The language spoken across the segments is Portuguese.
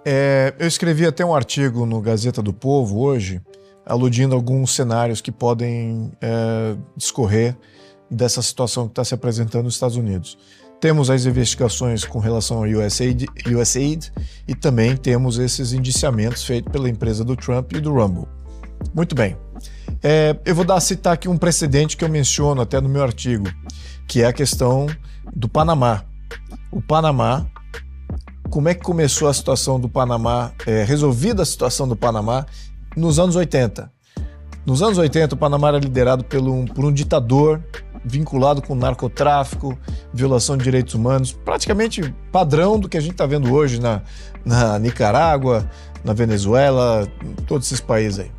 Eu escrevi até um artigo no Gazeta do Povo hoje, aludindo a alguns cenários que podem discorrer dessa situação que está se apresentando nos Estados Unidos. Temos as investigações com relação ao USAID e também temos esses indiciamentos feitos pela empresa do Trump e do Rumble. Muito bem. Eu vou citar aqui um precedente que eu menciono até no meu artigo, que é a questão do Panamá. O Panamá, como é que começou a situação do Panamá, resolvida a situação do Panamá nos anos 80. Nos anos 80, o Panamá era liderado por um ditador vinculado com narcotráfico, violação de direitos humanos, praticamente padrão do que a gente está vendo hoje na Nicarágua, na Venezuela, todos esses países aí.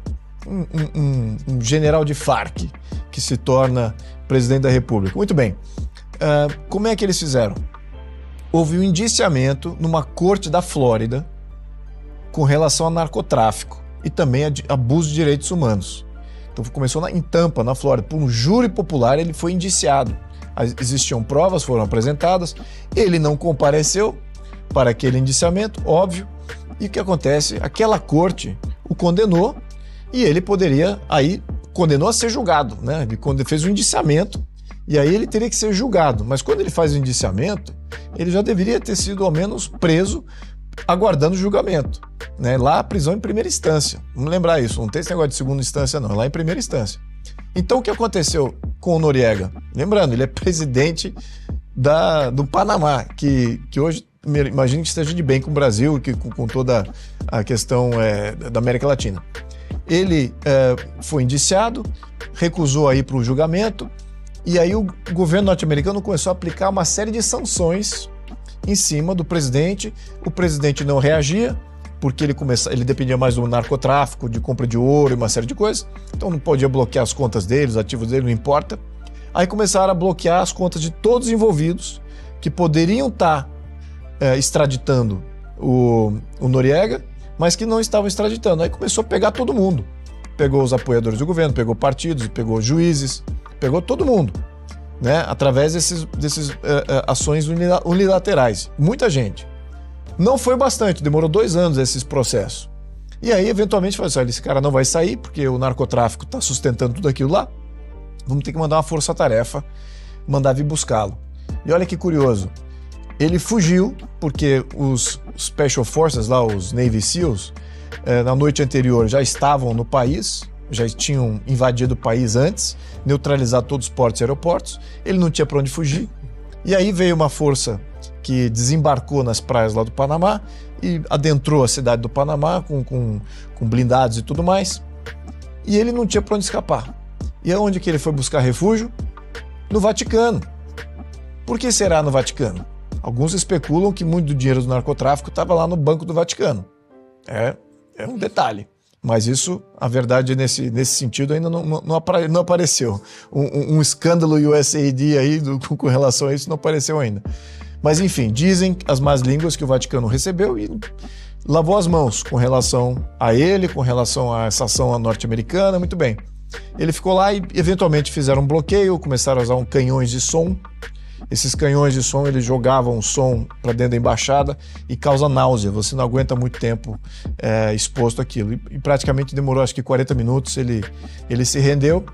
Um general de Farc que se torna presidente da República. Muito bem. Como é que eles fizeram? Houve um indiciamento numa corte da Flórida com relação a narcotráfico e também a abuso de direitos humanos. Então começou em Tampa, na Flórida, por um júri popular. Ele foi indiciado. Existiam provas, foram apresentadas, ele não compareceu para aquele indiciamento, óbvio, e o que acontece? Aquela corte o condenou e ele condenou a ser julgado, né? Ele fez um indiciamento e aí ele teria que ser julgado, mas quando ele faz o indiciamento, ele já deveria ter sido ao menos preso aguardando o julgamento, né? Lá a prisão em primeira instância. Vamos lembrar isso, não tem esse negócio de segunda instância não, é lá em primeira instância. Então o que aconteceu com o Noriega? Lembrando, ele é presidente do Panamá, que hoje imagino que esteja de bem com o Brasil, com toda a questão da América Latina. Ele foi indiciado, recusou a ir para o julgamento, e aí o governo norte-americano começou a aplicar uma série de sanções em cima do presidente. O presidente não reagia, porque ele dependia mais do narcotráfico, de compra de ouro e uma série de coisas, então não podia bloquear as contas dele, os ativos dele, não importa. Aí começaram a bloquear as contas de todos os envolvidos que poderiam estar extraditando o Noriega, mas que não estavam extraditando. Aí começou a pegar todo mundo. Pegou os apoiadores do governo, pegou partidos, pegou juízes, pegou todo mundo, né? Através desses ações unilaterais. Muita gente. Não foi bastante, demorou 2 anos esses processos. E aí, eventualmente, falou assim: esse cara não vai sair porque o narcotráfico está sustentando tudo aquilo lá. Vamos ter que mandar uma força-tarefa, mandar vir buscá-lo. E olha que curioso. Ele fugiu porque os Special Forces, lá, os Navy SEALs, na noite anterior já estavam no país, já tinham invadido o país antes, neutralizado todos os portos e aeroportos. Ele não tinha para onde fugir. E aí veio uma força que desembarcou nas praias lá do Panamá e adentrou a cidade do Panamá com blindados e tudo mais. E ele não tinha para onde escapar. E aonde que ele foi buscar refúgio? No Vaticano. Por que será no Vaticano? Alguns especulam que muito do dinheiro do narcotráfico estava lá no Banco do Vaticano. É um detalhe. Mas isso, a verdade, nesse sentido, ainda não apareceu. Um escândalo USAID aí com relação a isso não apareceu ainda. Mas, enfim, dizem as más línguas que o Vaticano recebeu e lavou as mãos com relação a ele, com relação a essa ação norte-americana. Muito bem. Ele ficou lá e, eventualmente, fizeram um bloqueio, começaram a usar canhões de som. Esses canhões de som, eles jogavam o som para dentro da embaixada e causa náusea. Você não aguenta muito tempo exposto àquilo. E praticamente demorou, acho que 40 minutos, ele se rendeu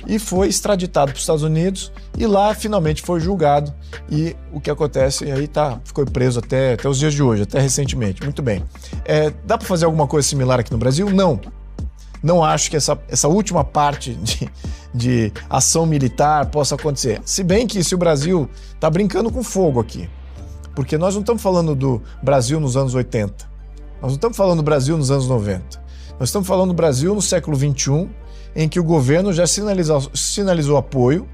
e foi extraditado para os Estados Unidos e lá finalmente foi julgado. E o que acontece aí ficou preso até os dias de hoje, até recentemente. Muito bem. Dá para fazer alguma coisa similar aqui no Brasil? Não. Não acho que essa última parte de ação militar possa acontecer. Se bem que se o Brasil está brincando com fogo aqui, porque nós não estamos falando do Brasil nos anos 80, nós não estamos falando do Brasil nos anos 90, nós estamos falando do Brasil no século XXI, em que o governo já sinalizou apoio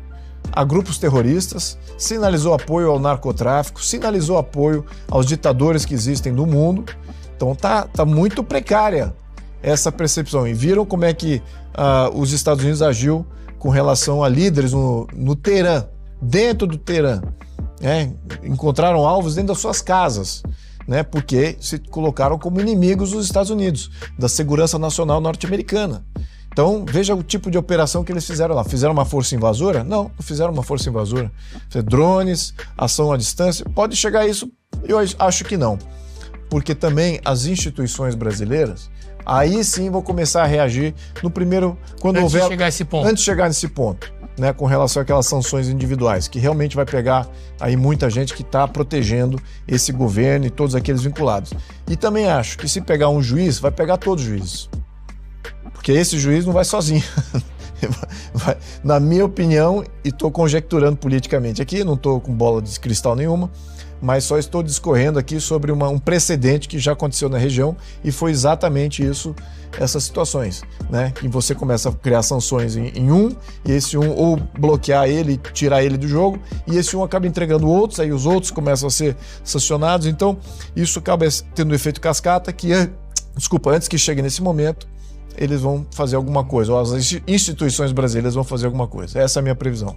a grupos terroristas, sinalizou apoio ao narcotráfico, sinalizou apoio aos ditadores que existem no mundo. Então tá muito precária essa percepção. E viram como é que os Estados Unidos agiu com relação a líderes no Teherã, dentro do Teherã. Encontraram alvos dentro das suas casas, né, porque se colocaram como inimigos dos Estados Unidos, da segurança nacional norte-americana. Então, veja o tipo de operação que eles fizeram lá. Fizeram uma força invasora? Não fizeram uma força invasora. Drones, ação à distância, pode chegar a isso? Eu acho que não. porque também as instituições brasileiras, aí sim vão começar a reagir no primeiro, quando antes houver, de chegar a esse ponto. antes de chegar nesse ponto, né, com relação àquelas sanções individuais, que realmente vai pegar aí muita gente que está protegendo esse governo e todos aqueles vinculados. E também acho que se pegar um juiz, vai pegar todos os juízes, porque esse juiz não vai sozinho. Na minha opinião, e estou conjecturando politicamente aqui, não estou com bola de cristal nenhuma, mas só estou discorrendo aqui sobre um precedente que já aconteceu na região e foi exatamente isso, essas situações, né? Que você começa a criar sanções em um, e esse um ou bloquear ele, tirar ele do jogo, e esse um acaba entregando outros, aí os outros começam a ser sancionados, então isso acaba tendo um efeito cascata que, antes que chegue nesse momento, eles vão fazer alguma coisa, ou as instituições brasileiras vão fazer alguma coisa. Essa é a minha previsão.